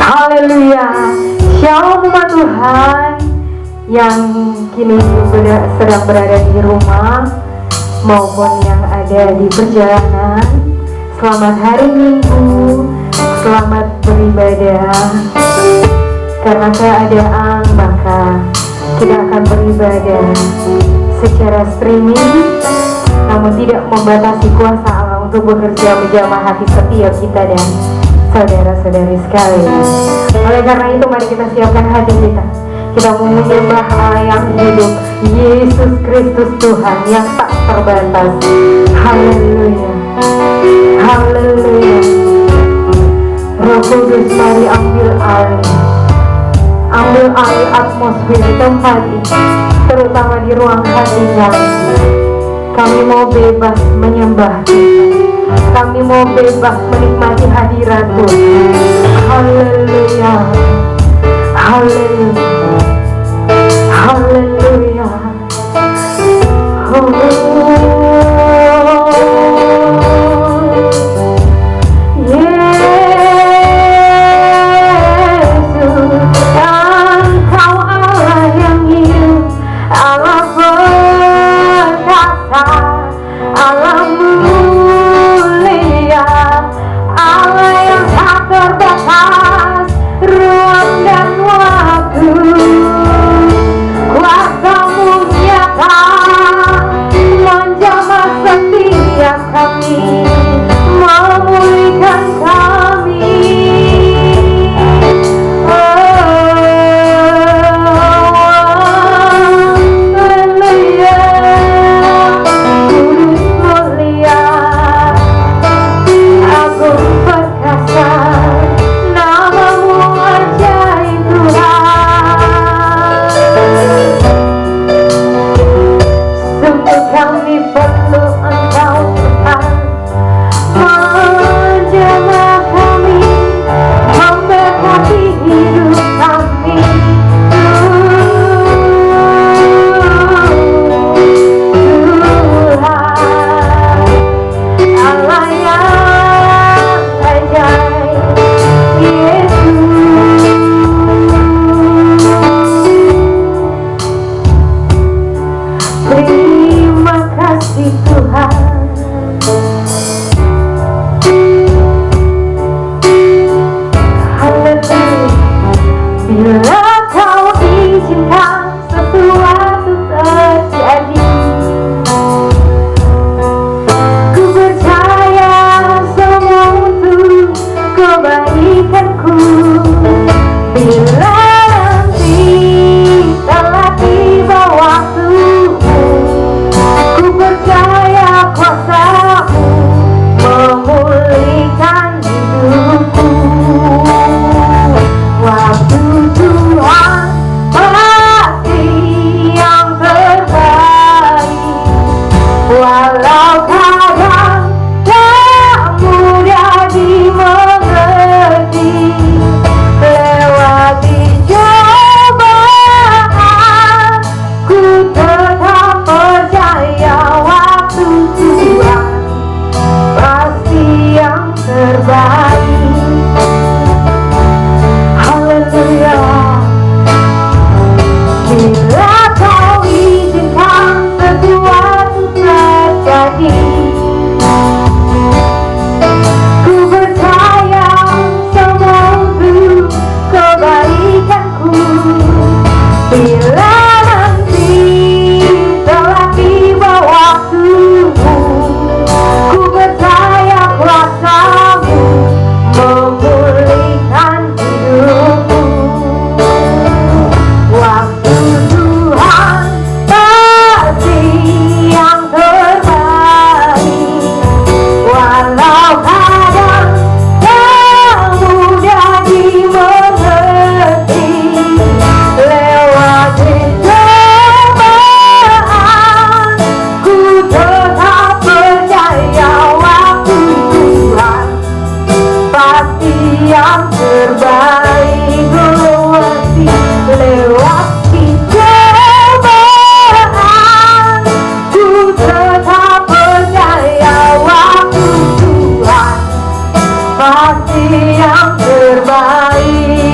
Haleluya. Shalom umat Tuhan yang kini sedang berada di rumah maupun yang ada di perjalanan. Selamat hari Minggu, selamat beribadah. Karena keadaan maka kita akan beribadah secara streaming, namun tidak membatasi kuasa Allah untuk bekerja menjamah hati setiap kita dan saudara-saudari sekalian. Oleh karena itu mari kita siapkan hati kita. Kita menyembah Allah yang hidup, Yesus Kristus Tuhan yang tak terbatas. Haleluya, haleluya. Roh Kudus mari ambil alih atmosfer tempat ini, terutama di ruang hati kami. Kami mau bebas menyembah Tuhan. Kami mau bebas menikmati hadirat Tuhan. Haleluya, haleluya, haleluya. Yang terbaik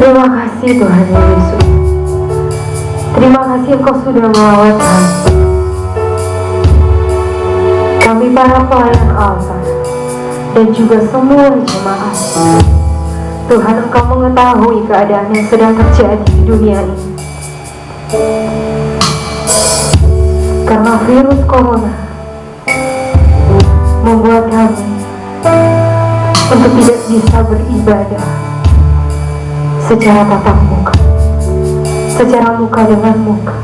Terima kasih Tuhan Yesus. Terima kasih Engkau sudah merawat kami. Kami para pelayan altar dan juga semua jemaat. Tuhan, Engkau mengetahui keadaan yang sedang terjadi di dunia ini. Karena virus corona membuat kami untuk tidak bisa beribadah secara tatap muka, secara muka dengan muka.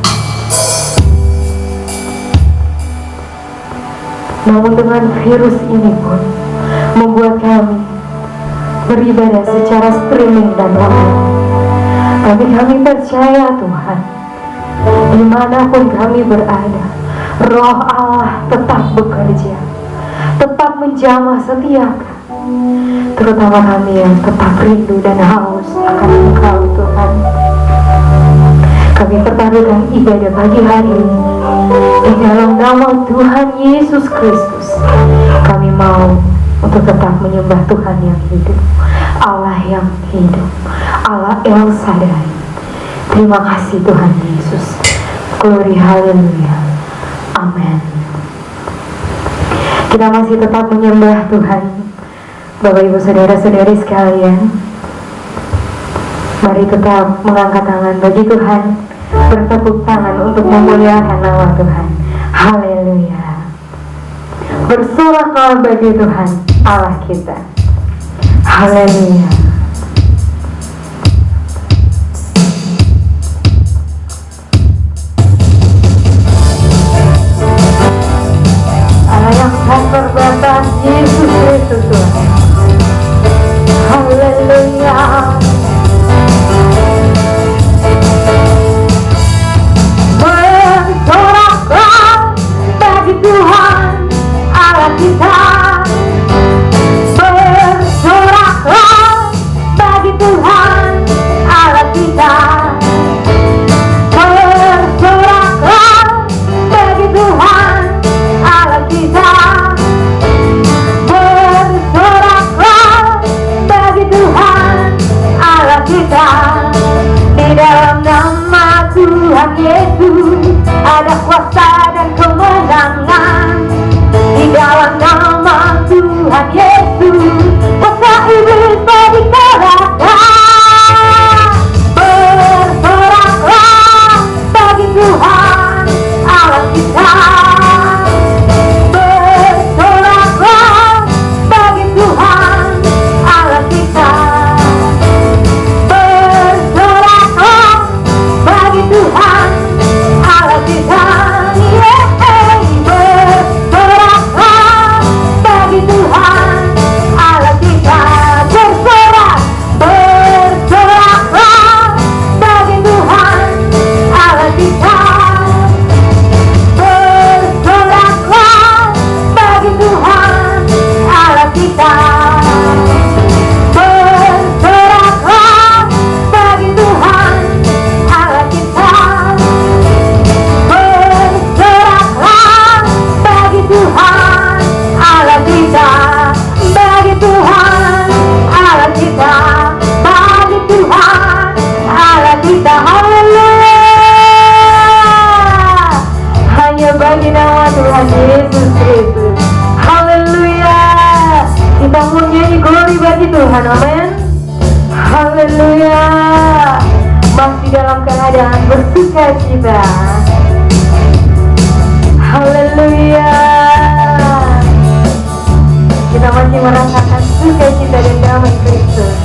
Namun dengan virus ini pun membuat kami beribadah secara streaming dan online. Tapi kami percaya Tuhan, dimanapun kami berada, Roh Allah tetap bekerja, tetap menjamah setiap kami, terutama kami yang tetap rindu dan haus akan Engkau Tuhan. Kami pertaruhkan ibadah pagi hari ini di dalam nama Tuhan Yesus Kristus. Kami mau untuk tetap menyembah Tuhan yang hidup, Allah yang hidup, Allah El Shaddai. Terima kasih Tuhan Yesus. Glory haleluya. Amin. Kita masih tetap menyembah Tuhan. Bapak ibu saudara-saudari sekalian, mari tetap mengangkat tangan bagi Tuhan, bertepuk tangan untuk memuliakan nama Tuhan. Haleluya. Bersoraklah bagi Tuhan Allah kita. Haleluya. Allah yang tak terbatas, Yesus Kristus Tuhan. Haleluya. Bersoraklah bagi Tuhan Allah kita. Bersoraklah bagi Tuhan Allah kita. Bersoraklah bagi Tuhan Allah kita. Bersoraklah bagi Tuhan Allah kita. Di dalam nama Tuhan Yesus ada kuasa dan kemenangan. Di dalam nama Tuhan Yesus kuasa iblis dikalahkan. Bersoraklah bagi Tuhan bagi Tuhan, amin. Haleluya. Masih dalam keadaan bersuka cita. Haleluya. Kita masih merasakan sukacita dan damai Kristus.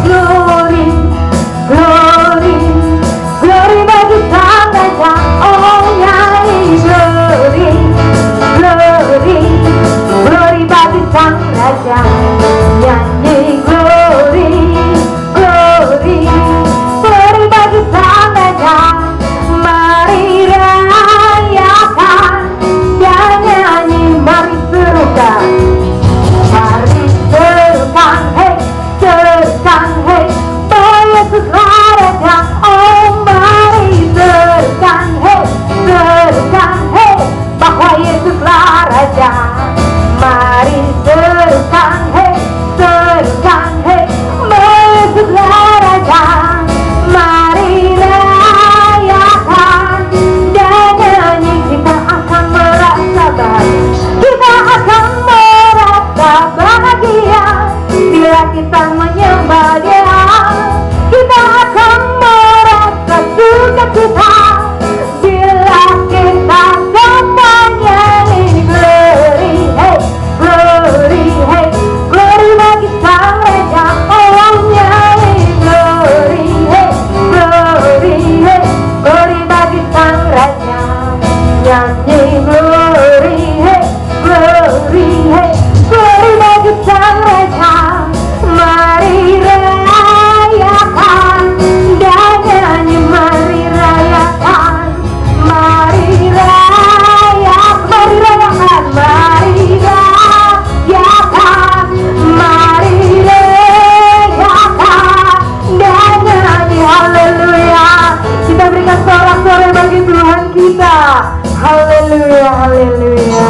Glory, glory, glory bagi Sang Raja. Oh nyanyi glory, glory, glory bagi Sang Raja. Nyanyi glory, glory, glory bagi Sang Raja. Mari rayakan dan nyanyi, mari serukan, mari serukan, hey, serukan, hey, bahwa Yesuslah Raja. Oh mari serukan, hey, serukan, hey, bahwa Yesuslah Raja. Mari serukan, hey, serukan, hey, bahwa Yesuslah Raja. Mari rayakan dan nyanyi, kita akan merasa bahagia. Kita akan merasa bahagia bila kita menyembah Dia. Kita akan merasa sukacita bila kita semuanya ini glory, hey, glory, hey, glory bagi Sang Raja. Oh nyanyi glory, hey, glory, hey, glory bagi Sang Raja. Nyanyi glory, hey, glory, hey, glory bagi Sang Raja. Mari rayakan dan nyanyi, mari rayakan, mari rayakan, mari rayakan, mari rayakan, mari rayakan dan nyanyi. Haleluya. Kita berikan sorak-sorai bagi Tuhan kita. Haleluya, haleluya,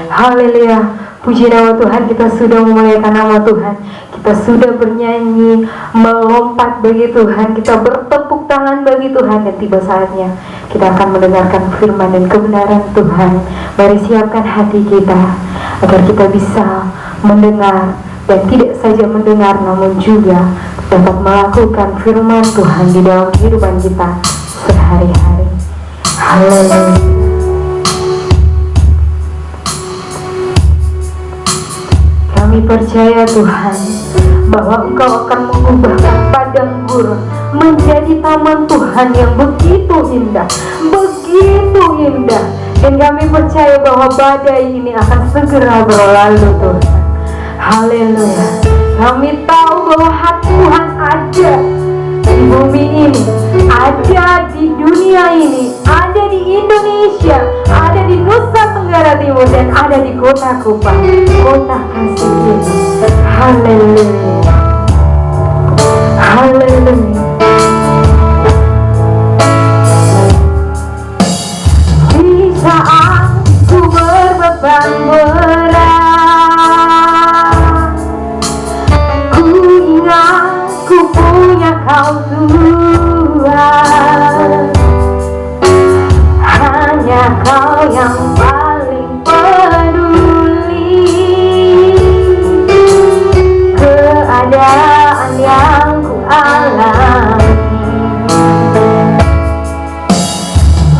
haleluya. Puji nama Tuhan, kita sudah memuliakan nama Tuhan. Kita sudah bernyanyi, melompat bagi Tuhan. Kita bertepuk tangan bagi Tuhan. Dan tiba saatnya kita akan mendengarkan firman dan kebenaran Tuhan. Mari siapkan hati kita agar kita bisa mendengar, dan tidak saja mendengar namun juga dapat melakukan firman Tuhan di dalam kehidupan kita sehari-hari. Haleluya. Kami percaya Tuhan bahwa Engkau akan mengubahkan padang gurun menjadi taman Tuhan yang begitu indah, begitu indah. Dan kami percaya bahwa badai ini akan segera berlalu Tuhan. Haleluya. Kami tahu bahwa hati Tuhan ada di bumi ini, ada di dunia ini, ada di Indonesia, ada di Nusa Tenggara Timur, dan ada di kota Kupang, kota kasih Yesus. Haleluya, haleluya. Di saat ku berbeban berat, ku ingat ku punya Kau Tuhan. Hanya Kau yang paling peduli keadaan yang ku alami.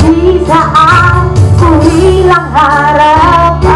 Di saat ku hilang harapan,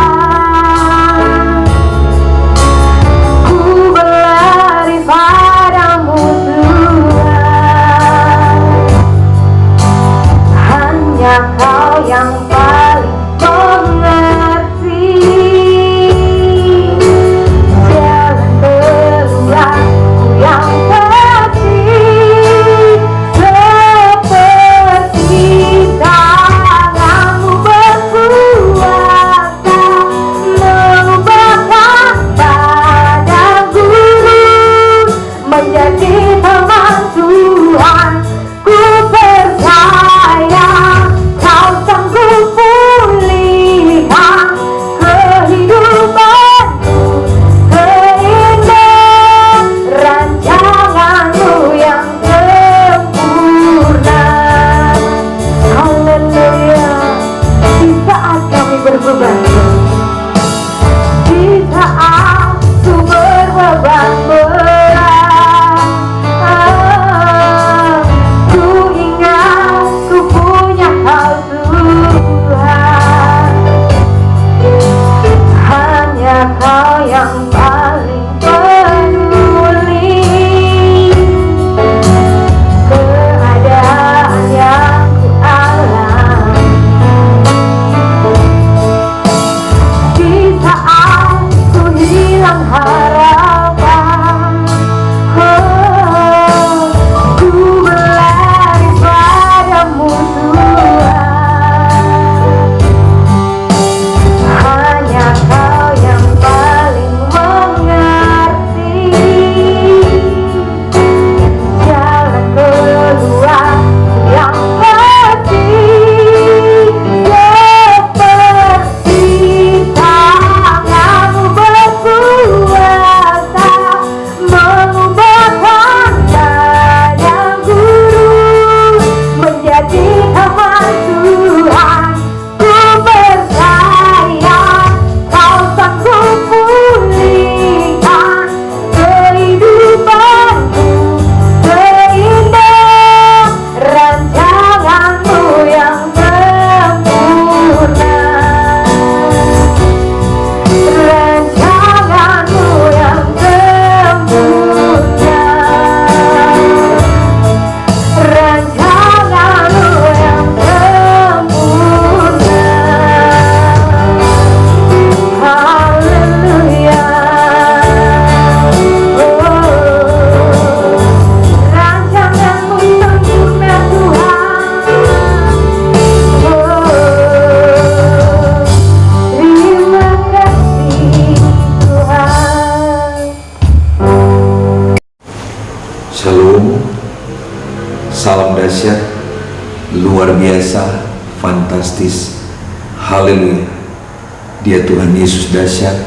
Kau yang paling peduli keadaan yang ku alami. Di saat ku hilang harapan, ku berlari padamu Tuhan. Hanya Kau yang paling mengerti jalan keluar yang pasti, seperti tangan-Mu berkuasa mengubahkan keadaan guru menjadi aman Tuhan. Ku percaya Kau sanggup pulihkan kehidupanku seindah rancangan-Mu yang sempurna. Rancangan-Mu yang sempurna. Rancangan-Mu yang sempurna. Haleluya. Rancangan-Mu sempurna Tuhan. Terima kasih Tuhan. Shalom, salam dahsyat, luar biasa, fantastis, haleluya. Dia Tuhan Yesus dahsyat,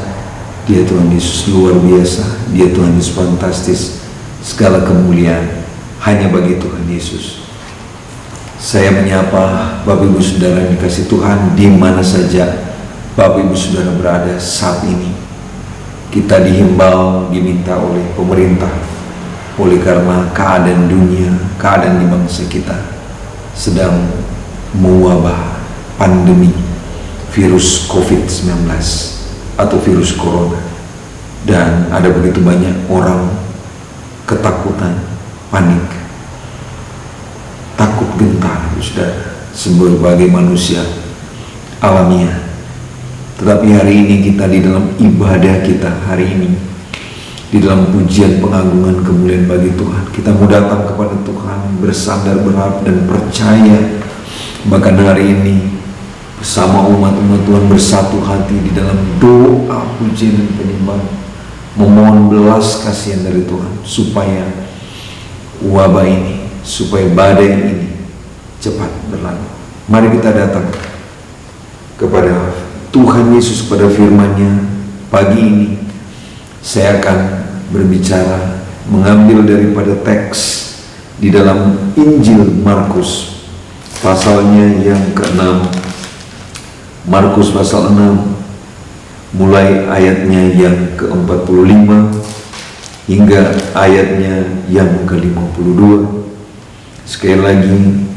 Dia Tuhan Yesus luar biasa, Dia Tuhan Yesus fantastis. Segala kemuliaan hanya bagi Tuhan Yesus. Saya menyapa Bapak Ibu Saudara yang dikasih Tuhan di mana saja Bapak Ibu Saudara berada saat ini. Kita dihimbau, diminta oleh pemerintah, oleh karena keadaan dunia, keadaan di bangsa kita sedang mewabah pandemi virus COVID-19 atau virus corona, dan ada begitu banyak orang ketakutan, panik, takut gentar, saudara, sebagai manusia alamiah. Tetapi hari ini kita di dalam ibadah kita hari ini, di dalam pujian pengagungan kemuliaan bagi Tuhan, kita mau datang kepada Tuhan bersandar berharap dan percaya. Bahkan hari ini bersama umat-umat Tuhan bersatu hati di dalam doa pujian dan penyembahan, memohon belas kasihan dari Tuhan supaya wabah ini, supaya badai ini cepat berlalu. Mari kita datang kepada Tuhan Yesus, pada firman-Nya. Pagi ini saya akan berbicara, mengambil daripada teks di dalam Injil Markus pasalnya yang ke-6, Markus pasal 6, mulai ayatnya yang ke-45 hingga ayatnya yang ke-52. Sekali lagi,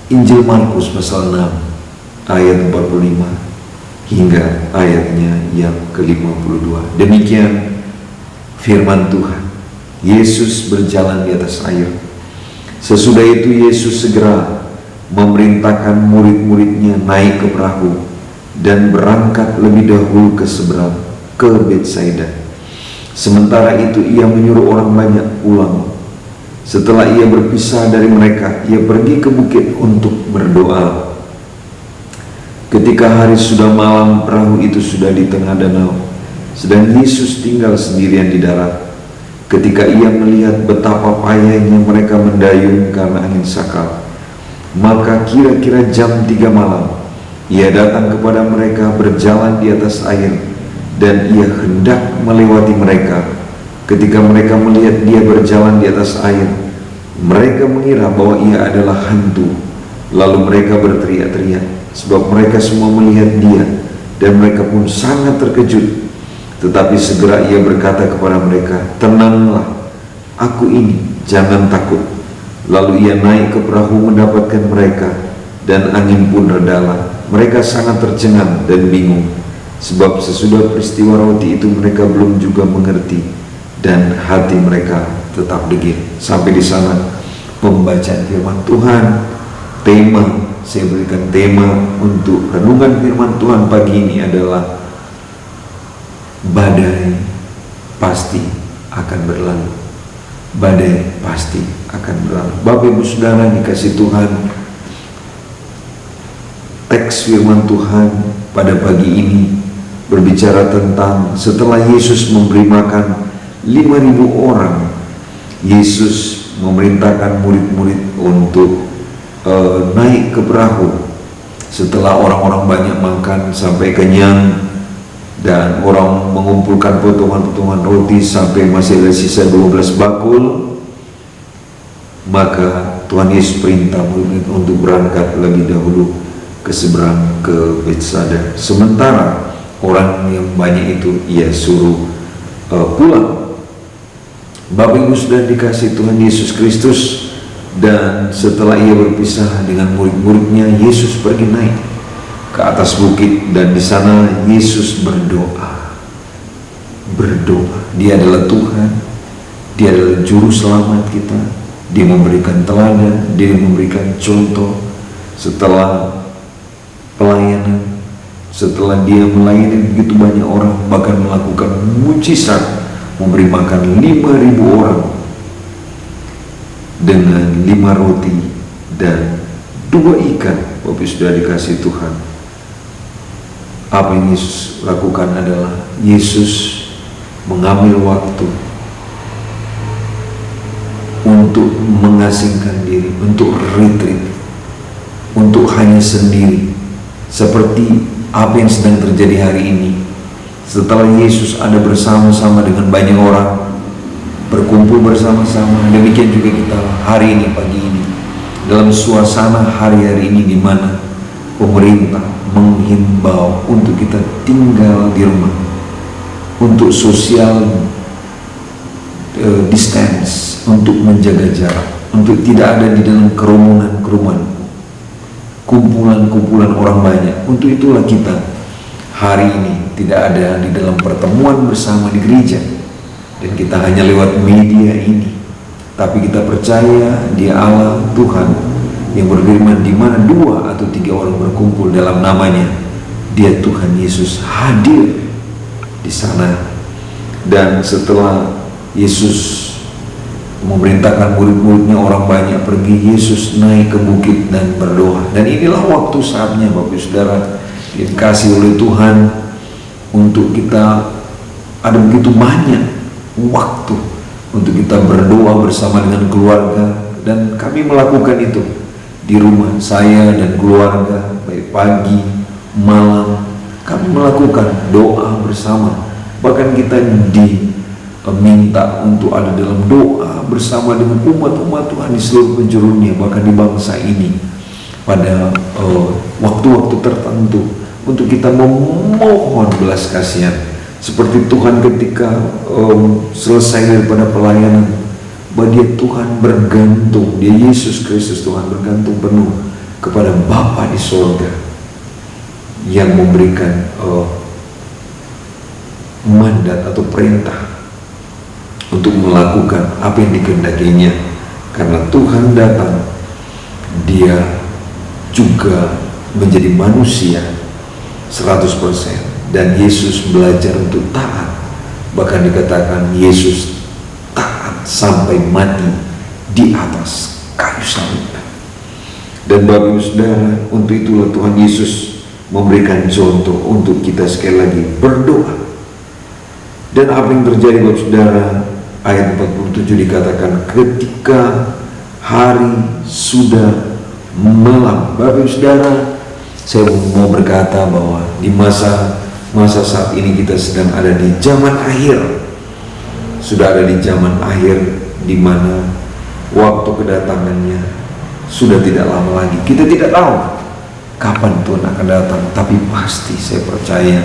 Injil Markus pasal 6 ayat 45 hingga ayatnya yang ke-52. Demikian firman Tuhan. Yesus berjalan di atas air. Sesudah itu Yesus segera memerintahkan murid-muridnya naik ke perahu dan berangkat lebih dahulu ke seberang, ke Betsaida. Sementara itu ia menyuruh orang banyak pulang. Setelah ia berpisah dari mereka, ia pergi ke bukit untuk berdoa. Ketika hari sudah malam, perahu itu sudah di tengah danau, sedang Yesus tinggal sendirian di darat. Ketika ia melihat betapa payahnya mereka mendayung karena angin sakal, maka kira-kira jam 3 malam, ia datang kepada mereka berjalan di atas air, dan ia hendak melewati mereka. Ketika mereka melihat dia berjalan di atas air, mereka mengira bahwa ia adalah hantu. Lalu mereka berteriak-teriak, sebab mereka semua melihat dia, dan mereka pun sangat terkejut. Tetapi segera ia berkata kepada mereka, "Tenanglah, aku ini, jangan takut." Lalu ia naik ke perahu mendapatkan mereka, dan angin pun redalah. Mereka sangat tercengang dan bingung, Sebab sesudah peristiwa roti itu mereka belum juga mengerti, dan hati mereka tetap degil. Sampai di sana pembacaan firman Tuhan. Saya berikan tema untuk renungan firman Tuhan pagi ini adalah badai pasti akan berlalu. Badai pasti akan berlalu. Bapak Ibu Saudara dikasih Tuhan, teks firman Tuhan pada pagi ini berbicara tentang setelah Yesus memberi makan 5.000 orang, Yesus memerintahkan murid-murid untuk naik ke perahu. Setelah orang-orang banyak makan sampai kenyang dan orang mengumpulkan potongan-potongan roti sampai masih ada sisa 12 bakul, maka Tuhan Yesus perintah murid untuk berangkat lebih dahulu ke seberang ke Betsaida. Sementara orang yang banyak itu ia suruh pulang. Bapak Ibu sudah dikasih Tuhan Yesus Kristus, dan setelah ia berpisah dengan murid-muridnya, Yesus pergi naik ke atas bukit, dan di sana Yesus berdoa. Dia adalah Tuhan, Dia adalah juru selamat kita. Dia memberikan teladan, Dia memberikan contoh. Setelah pelayanan, setelah Dia melayani begitu banyak orang, bahkan melakukan mujizat, memberi makan 5.000 orang dengan 5 roti dan 2 ikan. Bapak sudah dikasih Tuhan, apa yang Yesus lakukan adalah Yesus mengambil waktu untuk mengasingkan diri, untuk retreat, untuk hanya sendiri, seperti apa yang sedang terjadi hari ini. Setelah Yesus ada bersama-sama dengan banyak orang, berkumpul bersama-sama, demikian juga kita hari ini, pagi ini, dalam suasana hari-hari ini di mana pemerintah menghimbau untuk kita tinggal di rumah, untuk social distance, untuk menjaga jarak, untuk tidak ada di dalam kerumunan, kumpulan-kumpulan orang banyak. Untuk itulah kita hari ini tidak ada di dalam pertemuan bersama di gereja, dan kita hanya lewat media ini, tapi kita percaya Dia Allah Tuhan yang berfirman, di mana 2 atau 3 orang berkumpul dalam namanya, Dia Tuhan Yesus hadir di sana. Dan setelah Yesus memerintahkan murid-muridnya, orang banyak pergi, Yesus naik ke bukit dan berdoa. Dan inilah waktu saatnya Bapak Saudara dikasih oleh Tuhan untuk kita ada begitu banyak waktu untuk kita berdoa bersama dengan keluarga, dan kami melakukan itu di rumah saya dan keluarga, baik pagi, malam, kami melakukan doa bersama. Bahkan kita diminta untuk ada dalam doa bersama dengan umat-umat Tuhan di seluruh penjuru dunia, bahkan di bangsa ini, pada waktu-waktu tertentu untuk kita memohon belas kasihan. Seperti Tuhan ketika selesai daripada pelayanan, bahwa Dia Tuhan bergantung, Dia Yesus Kristus Tuhan bergantung penuh kepada Bapa di sorga yang memberikan mandat atau perintah untuk melakukan apa yang dikehendakinya. Karena Tuhan datang, Dia juga menjadi manusia 100%. Dan Yesus belajar untuk taat. Bahkan dikatakan Yesus taat sampai mati di atas kayu salib. Dan Bapak Ibu Saudara, untuk itulah Tuhan Yesus memberikan contoh untuk kita sekali lagi berdoa. Dan apa yang terjadi Bapak Saudara, ayat 47 dikatakan ketika hari sudah malam. Bapak Ibu Saudara, saya mau berkata bahwa di masa saat ini kita sedang ada di zaman akhir. Sudah ada di zaman akhir, di mana waktu kedatangannya sudah tidak lama lagi. Kita tidak tahu kapan Tuhan akan datang, tapi pasti saya percaya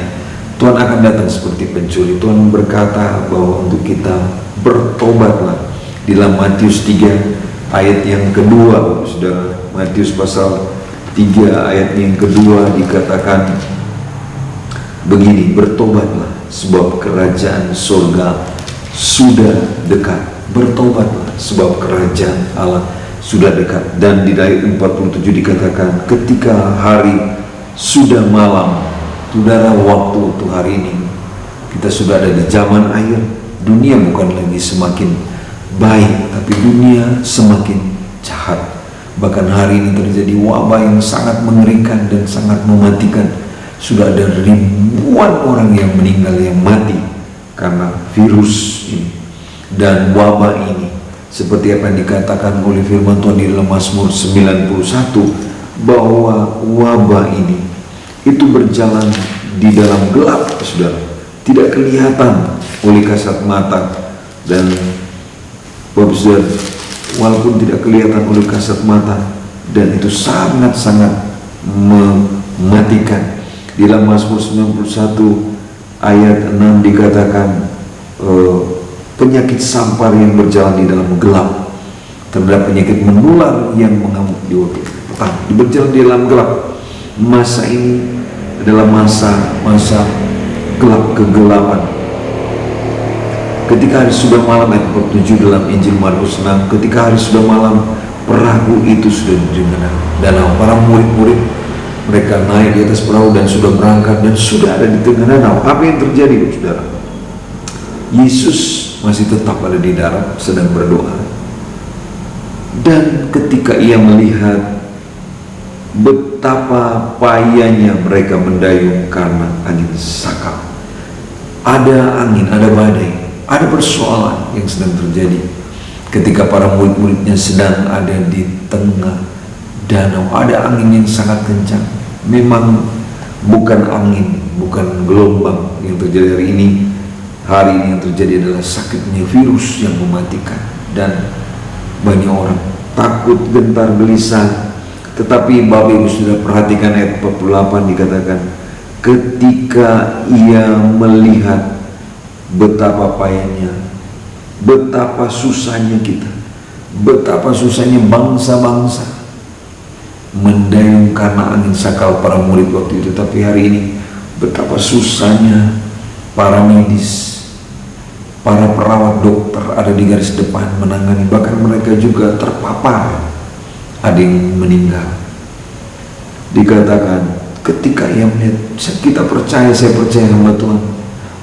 Tuhan akan datang seperti pencuri. Tuhan berkata bahwa untuk kita bertobatlah. Di dalam Matius 3 ayat yang kedua, Saudara, Matius pasal 3 ayat yang kedua dikatakan, begini, bertobatlah sebab kerajaan surga sudah dekat. Bertobatlah sebab kerajaan Allah sudah dekat. Dan di ayat 47 dikatakan, ketika hari sudah malam. Saudara, waktu hari ini kita sudah ada di zaman akhir. Dunia bukan lagi semakin baik, tapi dunia semakin jahat. Bahkan hari ini terjadi wabah yang sangat mengerikan dan sangat mematikan. Sudah ada ribuan orang yang meninggal, yang mati karena virus ini dan wabah ini. Seperti apa yang dikatakan oleh firman Tuhan di dalam Mazmur 91, bahwa wabah ini itu berjalan di dalam gelap, saudara, tidak kelihatan oleh kasat mata. Dan Bapak Saudara, walaupun tidak kelihatan oleh kasat mata, dan itu sangat-sangat mematikan. Di dalam Mazmur 91 ayat 6 dikatakan, penyakit sampar yang berjalan di dalam gelap, terhadap penyakit menular yang mengamuk di waktu petang, berjalan di dalam gelap. Masa ini adalah masa gelap, kegelapan. Ketika hari sudah malam, ayat 47 dalam Injil Markus 6, ketika hari sudah malam, perahu itu sudah di danau. Para murid-murid mereka naik di atas perahu dan sudah berangkat dan sudah ada di tengah danau. Apa yang terjadi, saudara? Yesus masih tetap ada di darat sedang berdoa. Dan ketika ia melihat betapa payahnya mereka mendayung karena angin sakal, ada angin, ada badai, ada persoalan yang sedang terjadi. Ketika para murid-muridnya sedang ada di tengah danau, ada angin yang sangat kencang. Memang bukan angin, bukan gelombang yang terjadi hari ini. Hari ini yang terjadi adalah sakitnya virus yang mematikan, dan banyak orang takut, gentar, gelisah. Tetapi Bapak Ibu sudah perhatikan ayat 48 dikatakan, ketika ia melihat betapa payahnya, betapa susahnya kita, betapa susahnya bangsa-bangsa mendayung karena angin sakal para murid waktu itu. Tapi hari ini betapa susahnya para medis, para perawat, dokter ada di garis depan menangani. Bahkan mereka juga terpapar, ada yang meninggal. Dikatakan ketika ia melihat, kita percaya, saya percaya sama Tuhan,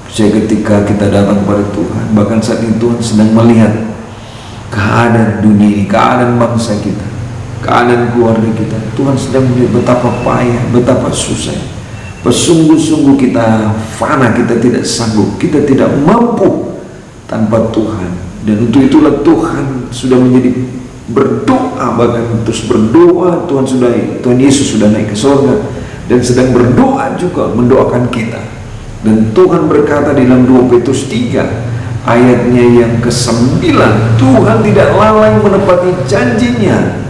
percaya ketika kita datang kepada Tuhan, bahkan saat ini Tuhan sedang melihat keadaan dunia ini, keadaan bangsa kita, keadaan keluarga kita. Tuhan sedang melihat betapa payah, betapa susah. Sungguh-sungguh kita fana, kita tidak sanggup, kita tidak mampu tanpa Tuhan. Dan untuk itulah Tuhan sudah menjadi berdoa, bahkan terus berdoa. Tuhan Yesus sudah naik ke surga dan sedang berdoa juga, mendoakan kita. Dan Tuhan berkata di dalam 2 Petrus 3 ayatnya yang ke-9, Tuhan tidak lalai menepati janjinya.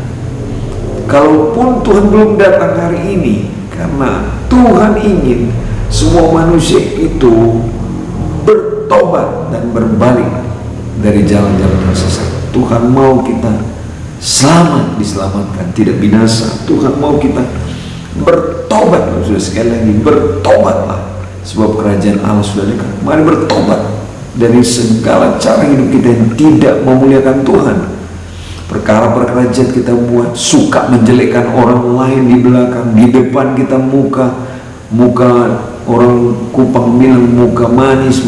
Kalaupun Tuhan belum datang hari ini, karena Tuhan ingin semua manusia itu bertobat dan berbalik dari jalan-jalan yang sesat. Tuhan mau kita selamat, diselamatkan, tidak binasa. Tuhan mau kita bertobat. Sudah sekali lagi, bertobatlah sebab kerajaan Allah sudah dekat. Mari bertobat dari segala cara hidup kita yang tidak memuliakan Tuhan. Perkara-perkara jahat kita buat, suka menjelekkan orang lain di belakang, di depan kita muka orang Kupang bilang muka manis,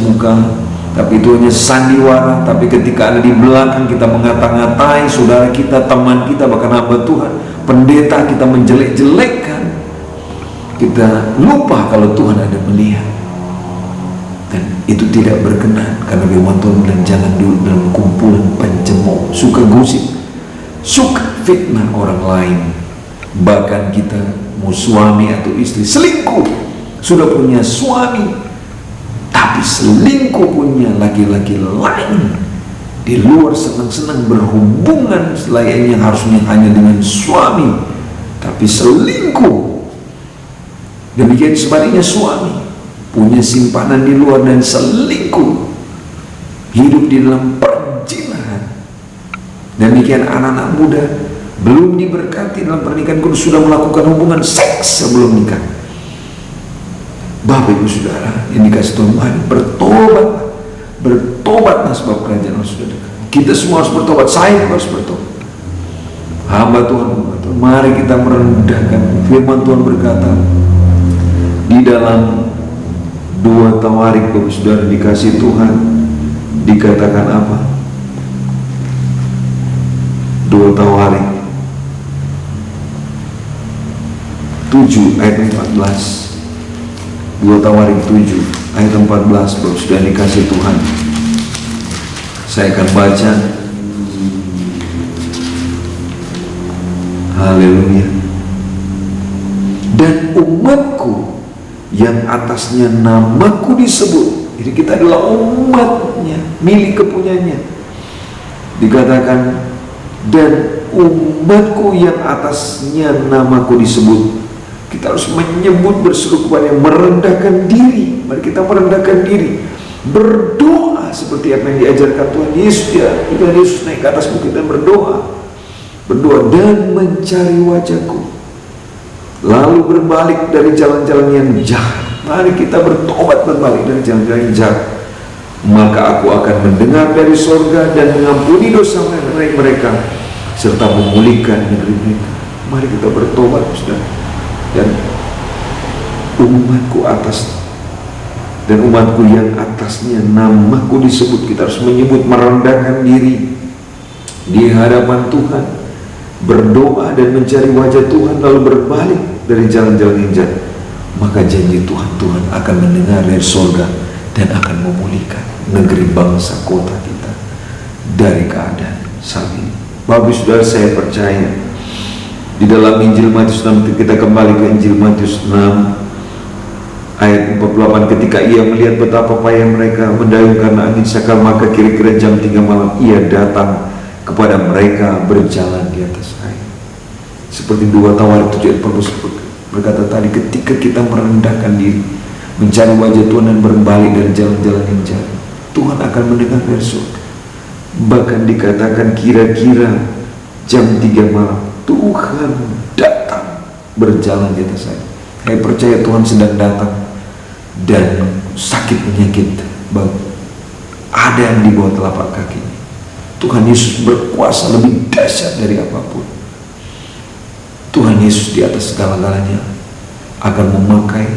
tapi itu hanya sandiwara. Tapi ketika ada di belakang kita mengata-ngatai saudara kita, teman kita, bahkan hamba Tuhan, pendeta, kita menjelek-jelekkan. Kita lupa kalau Tuhan ada melihat. Dan itu tidak berkenan, karena firman Tuhan bilang jangan dulu dalam kumpulan pencemooh, suka gosip, suka fitnah orang lain. Bahkan kita mau suami atau istri selingkuh, sudah punya suami tapi selingkuh punya laki-laki lain di luar, senang-senang berhubungan selayaknya harusnya hanya dengan suami, tapi selingkuh. Demikian sebaliknya, suami punya simpanan di luar dan selingkuh, hidup di dalam perzinahan. Demikian anak-anak muda belum diberkati dalam pernikahan, sudah melakukan hubungan seks sebelum nikah. Bapak Ibu Saudara yang dikasih Tuhan, mari bertobatlah. Bertobatlah sebab kerajaan Allah sudah dekat. Kita semua harus bertobat, saya harus bertobat. Hamba Tuhan, mari kita merendahkan. Firman Tuhan berkata di dalam 2 Tawarik, Bapak Saudara dikasih Tuhan, dikatakan apa? 2 Tawarik 7 ayat 14. 2 Tawarik 7 ayat 14, Bapak Saudara dikasih Tuhan. Saya akan baca. Haleluya. Dan umatku yang atasnya namaku disebut. Jadi kita adalah umatnya, milik kepunyanya. Dikatakan, dan umatku yang atasnya namaku disebut. Kita harus menyebut, berseru kepada yang merendahkan diri. Mari kita merendahkan diri, berdoa seperti apa yang diajarkan Tuhan Yesus. Tuhan Yesus naik ke atas bukit dan berdoa dan mencari wajahku, lalu berbalik dari jalan-jalan yang jahat. Mari kita bertobat, berbalik dari jalan-jalan yang jahat, maka aku akan mendengar dari sorga dan mengampuni dosa mereka serta memulihkan negeri mereka. Mari kita bertobat, saudara. Dan umatku yang atasnya namaku disebut. Kita harus menyebut, merendahkan diri di hadapan Tuhan, berdoa dan mencari wajah Tuhan, lalu berbalik dari jalan-jalan yang jahat. Maka janji Tuhan akan mendengar dari surga dan akan memulihkan negeri, bangsa, kota kita dari keadaan saat ini. Bapak Saudara, saya percaya di dalam Injil Matius 6, kita kembali ke Injil Matius 6 ayat 48, ketika ia melihat betapa payah mereka mendayung karena angin sakal, maka kira-kira jam 3 malam ia datang kepada mereka berjalan di atas air. Seperti 2 Tawarik 7 ayat 40 berkata tadi, ketika kita merendahkan diri, mencari wajah Tuhan dan berbalik dari jalan-jalan yang jahat, Tuhan akan mendengar dari surga. Bahkan dikatakan kira-kira jam 3 malam Tuhan datang berjalan di atas air. Saya percaya Tuhan sedang datang, dan sakit penyakit ada yang di bawah telapak kakinya. Tuhan Yesus berkuasa lebih dahsyat dari apapun. Tuhan Yesus di atas segala-galanya akan memakai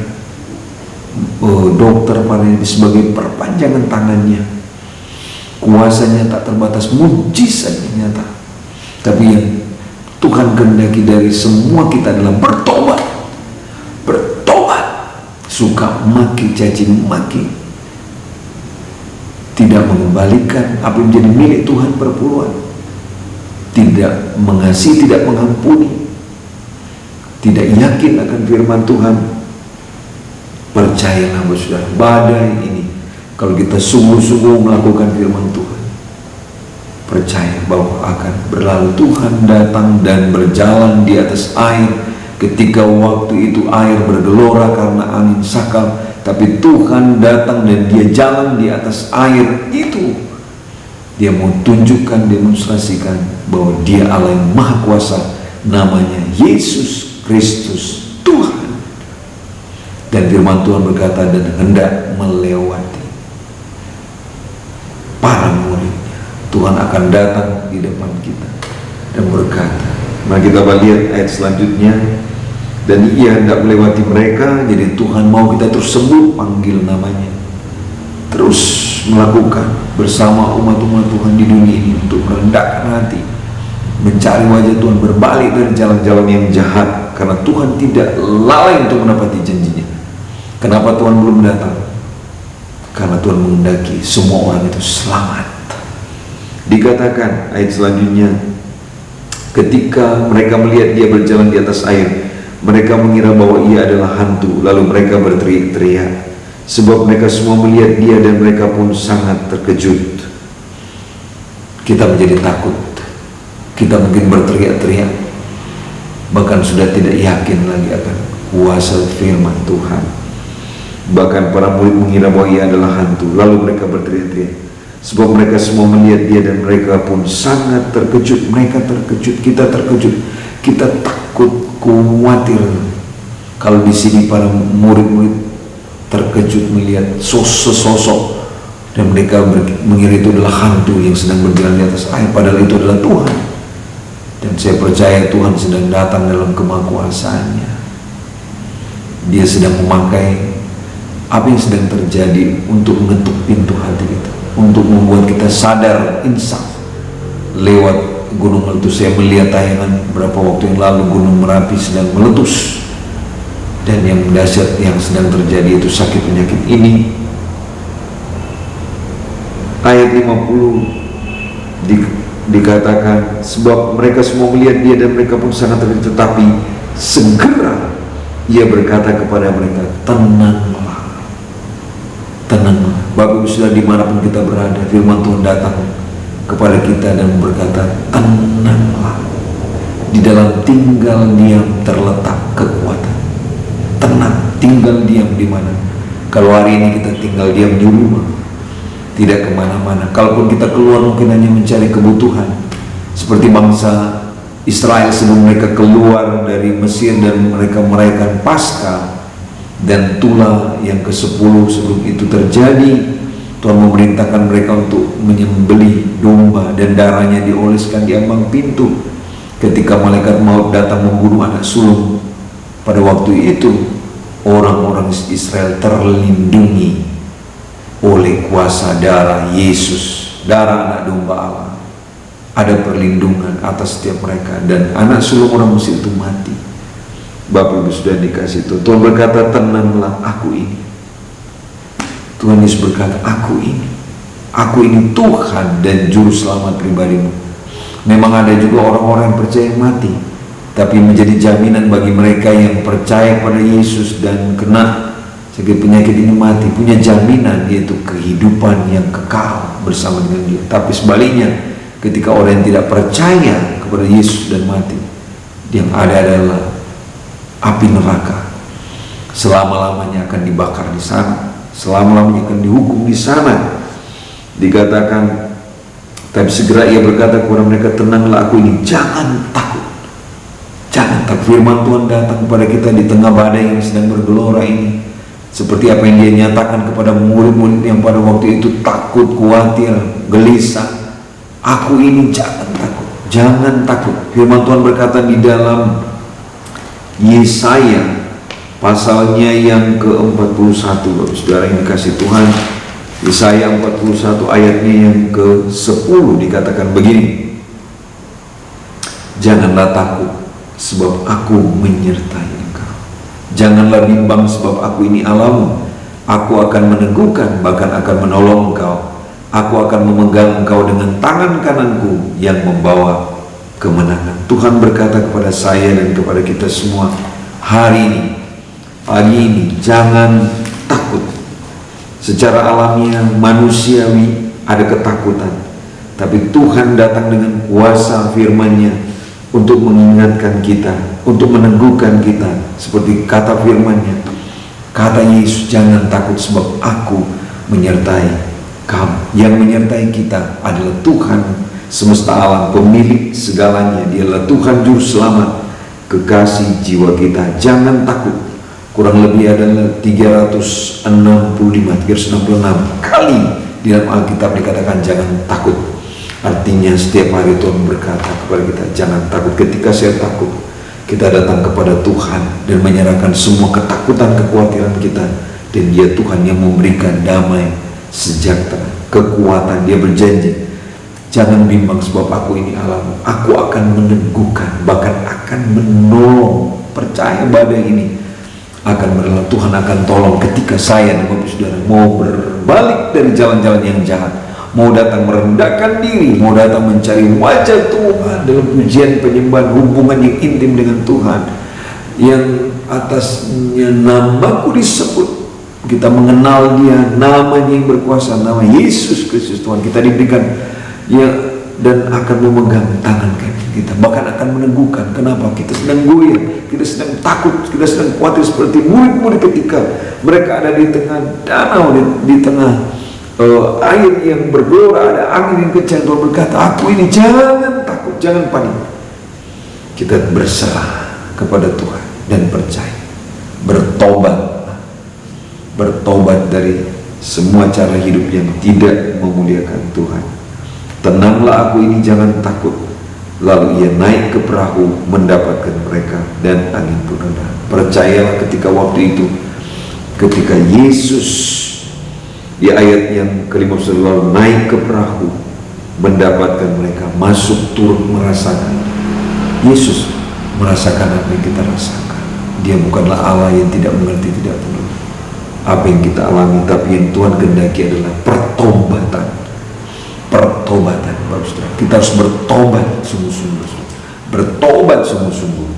dokter para ini sebagai perpanjangan tangannya. Kuasanya tak terbatas, mujizatnya nyata. Tapi yang Tuhan kehendaki dari semua kita adalah bertobat. Suka maki, caci maki, tidak mengembalikan apa yang menjadi milik Tuhan perpuluhan, tidak mengasihi, tidak mengampuni, tidak yakin akan firman Tuhan. Percayalah saudara, badai ini, kalau kita sungguh-sungguh melakukan firman Tuhan, percaya bahwa akan berlalu. Tuhan datang dan berjalan di atas air. Ketika waktu itu air bergelora karena angin sakal, tapi Tuhan datang dan dia jalan di atas air itu. Dia mau tunjukkan, demonstrasikan bahwa dia Allah yang Maha Kuasa, namanya Yesus Kristus Tuhan. Dan firman Tuhan berkata, dan hendak melewati para muridnya. Tuhan akan datang di depan kita dan berkata, mari kita lihat ayat selanjutnya. Dan ia hendak melewati mereka. Jadi Tuhan mau kita terus sebut, panggil namanya, terus melakukan bersama umat-umat Tuhan di dunia ini untuk merendahkan hati, mencari wajah Tuhan, berbalik dari jalan-jalan yang jahat, karena Tuhan tidak lalai untuk menepati janjinya. Kenapa Tuhan belum datang? Karena Tuhan menghendaki semua orang itu selamat. Dikatakan ayat selanjutnya, ketika mereka melihat dia berjalan di atas air, mereka mengira bahwa ia adalah hantu, lalu mereka berteriak-teriak, sebab mereka semua melihat dia dan mereka pun sangat terkejut. Kita menjadi takut, kita mungkin berteriak-teriak, bahkan sudah tidak yakin lagi akan kuasa firman Tuhan. Bahkan para murid mengira bahwa ia adalah hantu, lalu mereka berteriak-teriak, sebab mereka semua melihat dia dan mereka pun sangat terkejut. Mereka terkejut, kita terkejut, kita takut, khawatir. Kalau di sini para murid-murid terkejut melihat sesosok, dan mereka mengira itu adalah hantu yang sedang berjalan di atas air, padahal itu adalah Tuhan. Dan saya percaya Tuhan sedang datang dalam kemahakuasaannya. Dia sedang memakai apa yang sedang terjadi untuk mengetuk pintu hati kita, untuk membuat kita sadar, insaf. Lewat gunung meletus, saya melihat tayangan beberapa waktu yang lalu, gunung Merapi sedang meletus, dan yang dahsyat yang sedang terjadi itu sakit penyakit ini. Ayat 50 dikatakan, sebab mereka semua melihat dia dan mereka pun sangat terkejut, tetapi segera ia berkata kepada mereka, tenanglah, tenanglah. Bapak Ibu Saudara, dimanapun kita berada, firman Tuhan datang kepada kita dan berkata, tenanglah. Di dalam tinggal diam terletak kekuatan. Tenang, tinggal diam di mana? Kalau hari ini kita tinggal diam di rumah, tidak kemana-mana. Kalaupun kita keluar mungkin hanya mencari kebutuhan, seperti bangsa Israel sebelum mereka keluar dari Mesir dan mereka merayakan Paskah, dan Tula yang ke-10 sebelum itu terjadi, Tuhan memerintahkan mereka untuk menyembelih domba dan darahnya dioleskan di ambang pintu. Ketika malaikat maut datang membunuh anak sulung, pada waktu itu orang-orang Israel terlindungi oleh kuasa darah Yesus, darah anak domba Allah. Ada perlindungan atas setiap mereka, dan anak sulung orang Mesir itu mati. Bapak Ibu sudah dikasih Tuhan. Tuhan berkata, tenanglah, aku ini. Tuhan Yesus berkata, aku ini Tuhan dan Juru Selamat pribadimu. Memang ada juga orang-orang yang percaya mati, tapi menjadi jaminan bagi mereka yang percaya pada Yesus dan kena sakit penyakit ini mati, punya jaminan, yaitu kehidupan yang kekal bersama dengan Dia. Tapi sebaliknya, ketika orang yang tidak percaya kepada Yesus dan mati, yang ada adalah api neraka. Selama-lamanya akan dibakar di sana, selama-lamanya akan dihukum di sana. Dikatakan, tapi segera ia berkata kepada mereka, tenanglah, aku ini, jangan takut. Jangan takut. Firman Tuhan datang kepada kita di tengah badai yang sedang bergelora ini, seperti apa yang Dia nyatakan kepada murid-murid yang pada waktu itu takut, khawatir, gelisah. Aku ini, jangan takut, jangan takut. Firman Tuhan berkata di dalam Yesaya pasalnya yang ke-41, Bapak Saudara yang dikasih Tuhan. Yesaya 41 ayatnya yang ke-10 dikatakan begini, janganlah takut, sebab aku menyertai engkau. Janganlah bimbang, sebab aku ini Allahmu. Aku akan meneguhkan, bahkan akan menolong engkau. Aku akan memegang engkau dengan tangan kananku yang membawa kemenangan. Tuhan berkata kepada saya dan kepada kita semua hari ini, pagi ini, jangan takut. Secara alamiah, manusiawi, ada ketakutan, tapi Tuhan datang dengan kuasa firman-Nya untuk mengingatkan kita, untuk meneguhkan kita. Seperti kata firman-Nya, kata Yesus, jangan takut, sebab aku menyertai kamu. Yang menyertai kita adalah Tuhan semesta alam, pemilik segalanya. Dialah Tuhan Juru Selamat, kekasih jiwa kita. Jangan takut. Kurang lebih adalah 365 kali di dalam Alkitab dikatakan jangan takut. Artinya setiap hari Tuhan berkata kepada kita, jangan takut. Ketika saya takut, kita datang kepada Tuhan dan menyerahkan semua ketakutan, kekhawatiran kita, dan Dia Tuhan yang memberikan damai, sejahtera, kekuatan. Dia berjanji, jangan bimbang, sebab aku ini Allahmu. Aku akan meneguhkan, bahkan akan menolong. Percaya badai ini akan berlalu. Tuhan akan tolong ketika saya dan Bapak Saudara mau berbalik dari jalan-jalan yang jahat, mau datang merendahkan diri, mau datang mencari wajah Tuhan dalam pujian, penyembahan, hubungan yang intim dengan Tuhan, yang atasnya namaku disebut. Kita mengenal Dia, namanya yang berkuasa, nama Yesus Kristus Tuhan. Kita diberikan ya, dan akan memegang tangan kita, bahkan akan meneguhkan. Kenapa? Kita sedang goyah, kita sedang takut, kita sedang khawatir seperti murid-murid ketika mereka ada di tengah danau, di tengah air yang bergelora, ada angin yang kencang. Tuhan berkata, aku ini, jangan takut, jangan panik. Kita berserah kepada Tuhan dan percaya, bertobat, bertobat dari semua cara hidup yang tidak memuliakan Tuhan. Tenanglah aku ini, jangan takut. Lalu ia naik ke perahu mendapatkan mereka, dan angin pun reda. Percayalah ketika waktu itu, ketika Yesus di ayat yang ke-50 lalu naik ke perahu mendapatkan mereka, masuk turut merasakan. Yesus merasakan apa yang kita rasakan. Dia bukanlah Allah yang tidak mengerti, tidak tahu apa yang kita alami, tapi yang Tuhan kehendaki adalah pertobatan. Pertobatan, Bapak Saudara. Kita harus bertobat sungguh-sungguh. Bertobat sungguh-sungguh.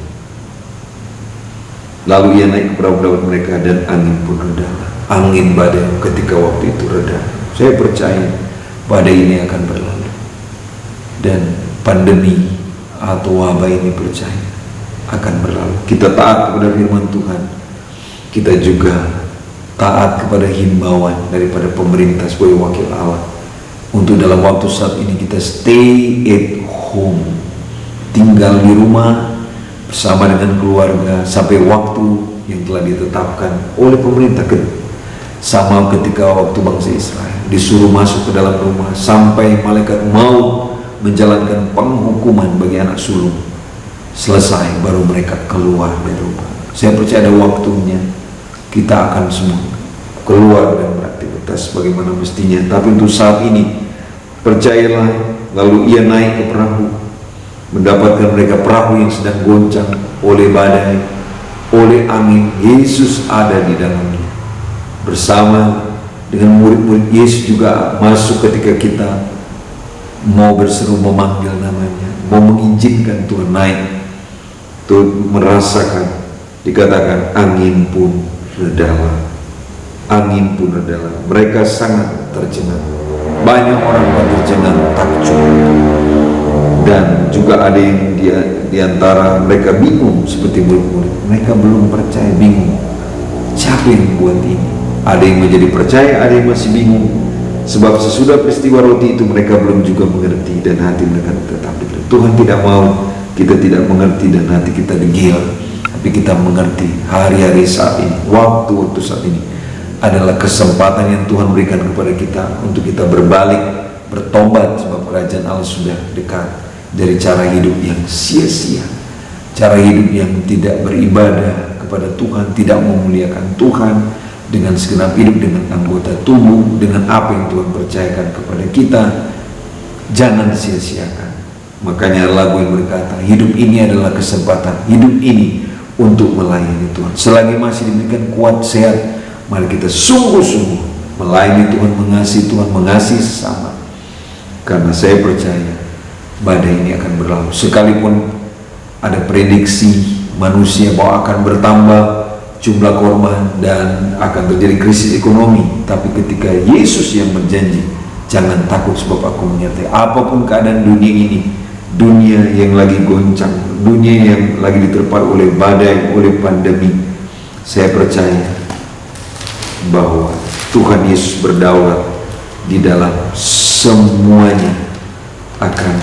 Lalu ia naik ke perahu mereka, dan angin pun reda. Angin badai ketika waktu itu reda. Saya percaya badai ini akan berlalu, dan pandemi atau wabah ini percaya akan berlalu. Kita taat kepada firman Tuhan, kita juga taat kepada himbauan daripada pemerintah sebagai wakil Allah untuk dalam waktu saat ini kita stay at home, tinggal di rumah bersama dengan keluarga sampai waktu yang telah ditetapkan oleh pemerintah. Sama ketika waktu bangsa Israel disuruh masuk ke dalam rumah sampai malaikat maut menjalankan penghukuman bagi anak sulung, selesai baru mereka keluar dari rumah. Saya percaya ada waktunya kita akan semua keluar dan beraktivitas bagaimana mestinya. Tapi untuk saat ini percayalah. Lalu ia naik ke perahu mendapatkan mereka, perahu yang sedang goncang oleh badai, oleh angin. Yesus ada di dalamnya bersama dengan murid-murid. Yesus juga masuk ketika kita mau berseru memanggil namanya, mau mengizinkan Tuhan naik, Tuhan merasakan. Dikatakan angin pun redalah. Angin pun redalah. Mereka sangat tercengang. Banyak orang tercengang, takjub, dan juga ada yang di antara mereka bingung seperti murid-murid. Mereka belum percaya, bingung. Siapa yang buat ini? Ada yang menjadi percaya, ada yang masih bingung. Sebab sesudah peristiwa roti itu mereka belum juga mengerti, dan hati mereka tetap degil. Tuhan tidak mau kita tidak mengerti dan hati kita degil, tapi kita mengerti hari-hari saat ini, waktu-waktu saat ini adalah kesempatan yang Tuhan berikan kepada kita untuk kita berbalik, bertobat, sebab kerajaan Allah sudah dekat dari cara hidup yang sia-sia, cara hidup yang tidak beribadah kepada Tuhan, tidak memuliakan Tuhan dengan segenap hidup, dengan anggota tubuh, dengan apa yang Tuhan percayakan kepada kita. Jangan sia-siakan. Makanya lagu yang berkata, hidup ini adalah kesempatan, hidup ini untuk melayani Tuhan. Selagi masih diberikan kuat, sehat, mari kita sungguh-sungguh melayani Tuhan, mengasihi Tuhan, mengasihi sesama. Karena saya percaya badai ini akan berlalu. Sekalipun ada prediksi manusia bahwa akan bertambah jumlah korban dan akan terjadi krisis ekonomi, tapi ketika Yesus yang berjanji, jangan takut sebab aku menyertai. Apapun keadaan dunia ini, dunia yang lagi goncang, dunia yang lagi diterpa oleh badai, oleh pandemi, saya percaya bahwa Tuhan Yesus berdaulat di dalam semuanya, akan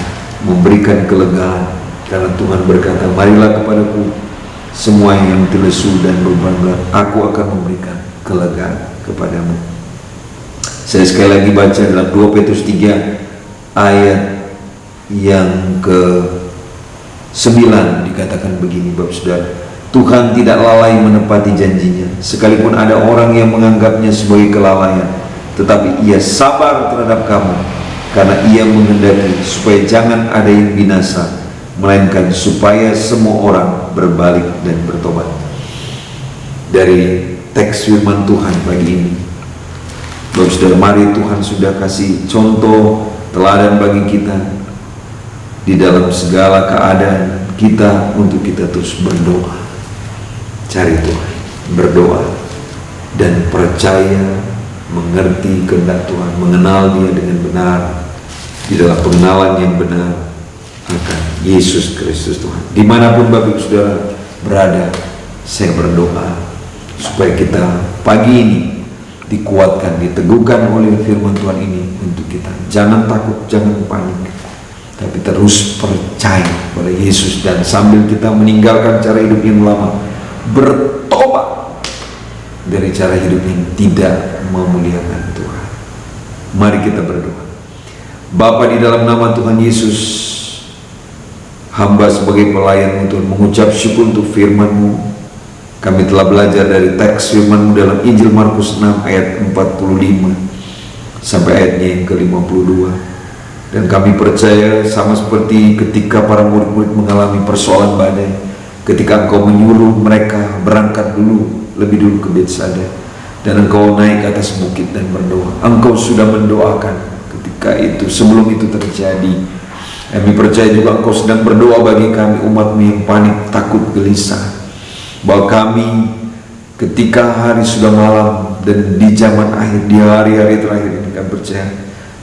memberikan kelegaan. Karena Tuhan berkata, marilah kepadaku semua yang lesu dan beban berat, aku akan memberikan kelegaan kepadamu. Saya sekali lagi baca dalam 2 Petrus 3 ayat yang ke-9, dikatakan begini, Bapak Saudara, Tuhan tidak lalai menepati janjinya, sekalipun ada orang yang menganggapnya sebagai kelalaian, tetapi ia sabar terhadap kamu, karena ia menghendaki supaya jangan ada yang binasa, melainkan supaya semua orang berbalik dan bertobat. Dari teks firman Tuhan pagi ini, Bapak Saudara, mari Tuhan sudah kasih contoh teladan bagi kita di dalam segala keadaan kita, untuk kita terus berdoa, cari Tuhan, berdoa dan percaya, mengerti kehendak Tuhan, mengenal Dia dengan benar, di dalam pengenalan yang benar akan Yesus Kristus Tuhan. Dimanapun Bapak Saudara berada, saya berdoa supaya kita pagi ini dikuatkan, diteguhkan oleh firman Tuhan ini untuk kita. Jangan takut, jangan panik, tapi terus percaya pada Yesus, dan sambil kita meninggalkan cara hidup yang lama, bertobat dari cara hidup yang tidak memuliakan Tuhan. Mari kita berdoa. Bapa, di dalam nama Tuhan Yesus, hamba sebagai pelayan-Mu Tuhan mengucap syukur untuk firman-Mu. Kami telah belajar dari teks firman-Mu dalam Injil Markus 6 ayat 45 sampai ayatnya yang ke-52. Dan kami percaya sama seperti ketika para murid-murid mengalami persoalan badai, ketika Engkau menyuruh mereka berangkat lebih dulu ke Betsaida, dan Engkau naik ke atas bukit dan berdoa. Engkau sudah mendoakan ketika itu, sebelum itu terjadi. Kami percaya juga Engkau sedang berdoa bagi kami, umat-Mu yang panik, takut, gelisah, bahwa kami ketika hari sudah malam dan di zaman akhir, di hari-hari terakhir ini, kami percaya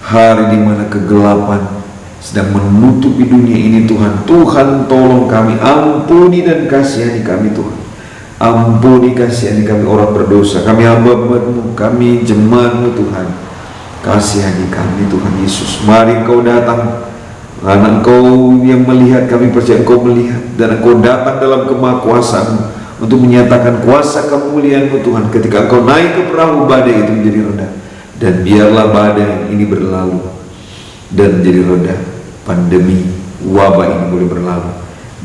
hari di mana kegelapan sedang menutupi dunia ini. Tuhan, Tuhan tolong kami, ampuni dan kasihani kami Tuhan. Ampuni, kasihani kami orang berdosa, kami hamba-Mu, kami jemaat-Mu Tuhan. Kasihani kami Tuhan Yesus. Mari Engkau datang, karena Engkau yang melihat, kami percaya Engkau melihat, dan Engkau datang dalam kemahakuasaan-Mu untuk menyatakan kuasa kemuliaan-Mu Tuhan. Ketika Engkau naik ke perahu, badai itu menjadi reda, dan biarlah badai ini berlalu dan menjadi reda. Pandemi wabah ini boleh berlalu,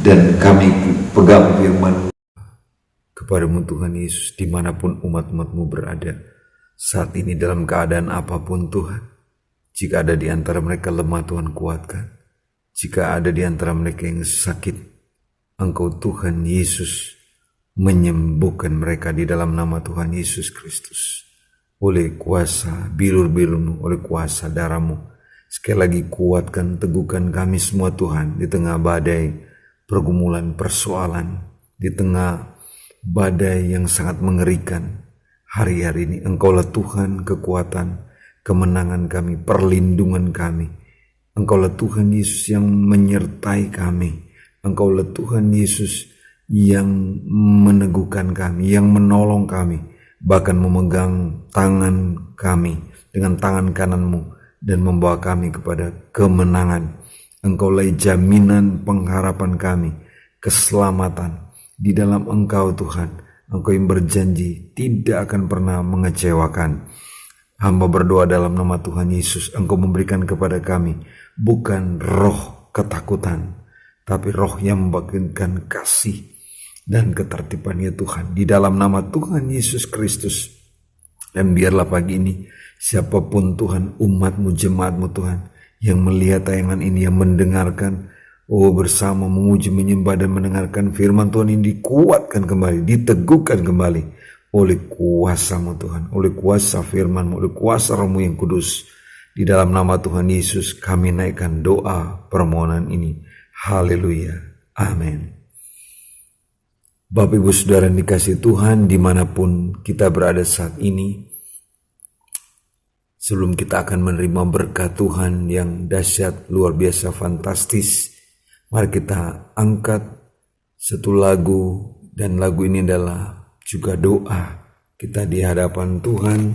dan kami pegang firman kepadamu Tuhan Yesus, dimanapun umat-umat-Mu berada saat ini dalam keadaan apapun Tuhan. Jika ada di antara mereka lemah, Tuhan kuatkan. Jika ada di antara mereka yang sakit, Engkau Tuhan Yesus menyembuhkan mereka di dalam nama Tuhan Yesus Kristus. Oleh kuasa bilur-bilur-Mu, oleh kuasa darah-Mu, sekali lagi kuatkan, teguhkan kami semua Tuhan, di tengah badai, pergumulan, persoalan, di tengah badai yang sangat mengerikan. Hari-hari ini Engkaulah Tuhan, kekuatan, kemenangan kami, perlindungan kami. Engkaulah Tuhan Yesus yang menyertai kami. Engkaulah Tuhan Yesus yang meneguhkan kami, yang menolong kami, bahkan memegang tangan kami dengan tangan kanan-Mu dan membawa kami kepada kemenangan. Engkaulah jaminan pengharapan kami, keselamatan di dalam Engkau Tuhan. Engkau yang berjanji tidak akan pernah mengecewakan. Hamba berdoa dalam nama Tuhan Yesus, Engkau memberikan kepada kami bukan roh ketakutan, tapi roh yang membangkitkan kasih dan ketertiban ya Tuhan, di dalam nama Tuhan Yesus Kristus. Dan biarlah pagi ini siapapun Tuhan, umat-Mu, jemaat-Mu Tuhan, yang melihat tayangan ini, yang mendengarkan, bersama memuji, menyembah dan mendengarkan firman Tuhan ini, dikuatkan kembali, diteguhkan kembali oleh kuasa-Mu Tuhan, oleh kuasa firman-Mu, oleh kuasa Roh-Mu yang kudus. Di dalam nama Tuhan Yesus kami naikkan doa permohonan ini. Haleluya. Amin. Bapak Ibu Saudara yang dikasihi Tuhan, dimanapun kita berada saat ini, sebelum kita akan menerima berkat Tuhan yang dahsyat, luar biasa, fantastis, mari kita angkat satu lagu, dan lagu ini adalah juga doa kita di hadapan Tuhan,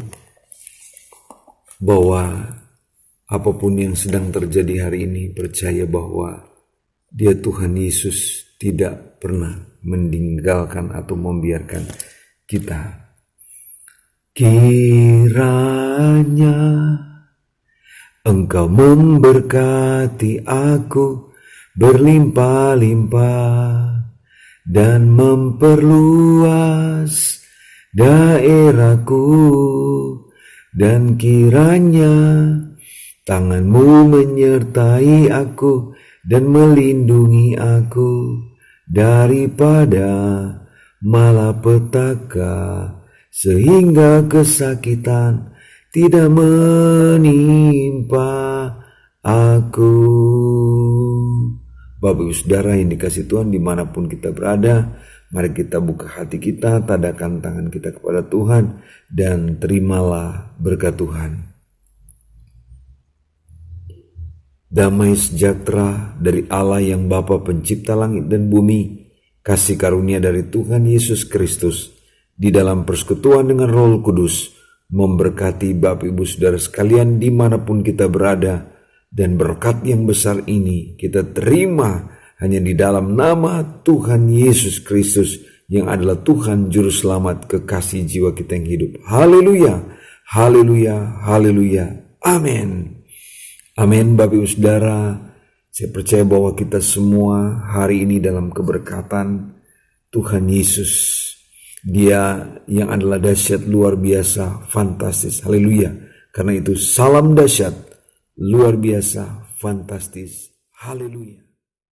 bahwa apapun yang sedang terjadi hari ini, percaya bahwa Dia Tuhan Yesus tidak pernah meninggalkan atau membiarkan kita. Kiranya Engkau memberkati aku berlimpah-limpah dan memperluas daerahku, dan kiranya tangan-Mu menyertai aku dan melindungi aku daripada malapetaka, sehingga kesakitan tidak menimpa aku. Bapak Ibu Saudara yang dikasihi Tuhan, dimanapun kita berada, mari kita buka hati kita, tadakan tangan kita kepada Tuhan, dan terimalah berkat Tuhan. Damai sejahtera dari Allah yang Bapa pencipta langit dan bumi, kasih karunia dari Tuhan Yesus Kristus, di dalam persekutuan dengan Roh Kudus, memberkati Bapak Ibu Saudara sekalian dimanapun kita berada. Dan berkat yang besar ini kita terima hanya di dalam nama Tuhan Yesus Kristus yang adalah Tuhan Juru Selamat kekasih jiwa kita yang hidup. Haleluya, haleluya, haleluya, amin. Amin. Bapak Ibu Saudara, saya percaya bahwa kita semua hari ini dalam keberkatan Tuhan Yesus. Dia yang adalah dahsyat, luar biasa, fantastis. Haleluya. Karena itu salam dahsyat, luar biasa, fantastis. Haleluya.